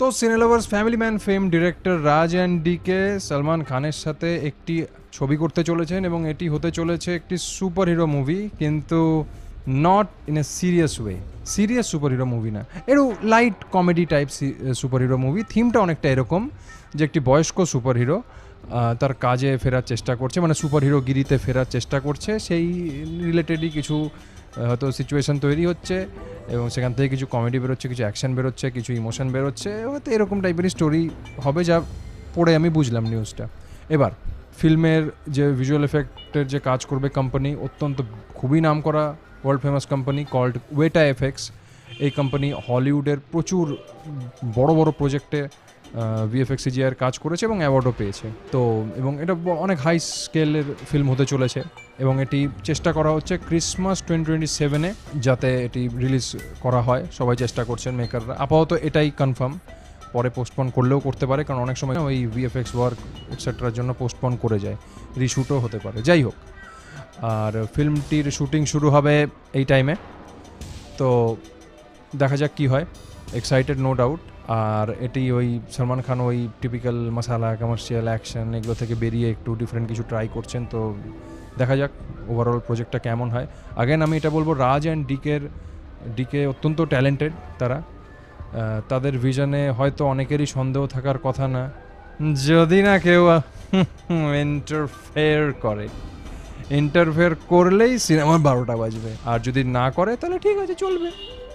তো cinelovers family man fame director Raj and DK Salman খানের সাথে একটি ছবি করতে চলেছেন এবং এটি হতে চলেছে একটি সুপার হিরো মুভি, কিন্তু not in a serious way. Serious super hero movie না, একটু light comedy type super hero movie. থিমটা অনেকটা এরকম যে একটি বয়স্ক সুপার হিরো তার কাজে ফেরার চেষ্টা করছে, মানে সুপার হিরো গিরিতে ফেরার চেষ্টা করছে, সেই রিলেটেডই কিছু হয়তো সিচুয়েশন তৈরি হচ্ছে এবং সেখান থেকে কিছু কমেডি বেরোচ্ছে, কিছু অ্যাকশন বেরোচ্ছে, কিছু ইমোশন বেরোচ্ছে, হয়তো এরকম টাইপেরই স্টোরি হবে যা পড়ে আমি বুঝলাম নিউজটা। এবার ফিল্মের যে ভিজুয়াল এফেক্টের যে কাজ করবে কোম্পানি, অত্যন্ত খুবই নাম করা world famous company called Weta FX. এই কোম্পানি হলিউডের প্রচুর বড় বড় প্রজেক্টে ভিএফএক্স সিজিআইয়ের কাজ করেছে এবং অ্যাওয়ার্ডও পেয়েছে। তো এবং এটা অনেক হাই স্কেলের ফিল্ম হতে চলেছে এবং এটি চেষ্টা করা হচ্ছে ক্রিসমাস 2027-এ যাতে এটি রিলিজ করা হয়। সবাই চেষ্টা করছেন মেকাররা, আপাতত এটাই কনফার্ম। পরে পোস্টপন করলেও করতে পারে, কারণ অনেক সময় ওই ভিএফএক্স ওয়ার্ক এটসেট্রার জন্য পোস্টপন করে যায়, রিশুটও হতে পারে। যাই হোক, আর ফিল্মটির শুটিং শুরু হবে এই টাইমে, তো দেখা যাক কী হয়। Excited no doubt. আর এটি ওই সলমান খান ওই টিপিক্যাল মশালা কমার্শিয়াল অ্যাকশন এগুলো থেকে বেরিয়ে একটু ডিফারেন্ট কিছু ট্রাই করছেন, তো দেখা যাক ওভারঅল প্রজেক্টটা কেমন হয়। আগেন আমি এটা বলবো, রাজ অ্যান্ড ডিকে অত্যন্ত ট্যালেন্টেড তারা। তাদের ভিশনে হয়তো অনেকেরই সন্দেহ থাকার কথা না, যদি না কেউ ইন্টারফেয়ার করলেই সিনেমার 12টা বাজবে, আর যদি না করে তাহলে ঠিক আছে, চলবে,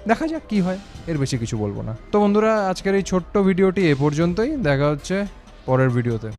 দেখা যাক কি হয়। এর বেশি কিছু বলবো না। তো বন্ধুরা, আজকের এই ছোট্ট ভিডিওটি এ পর্যন্তই। দেখা হচ্ছে পরের ভিডিওতে।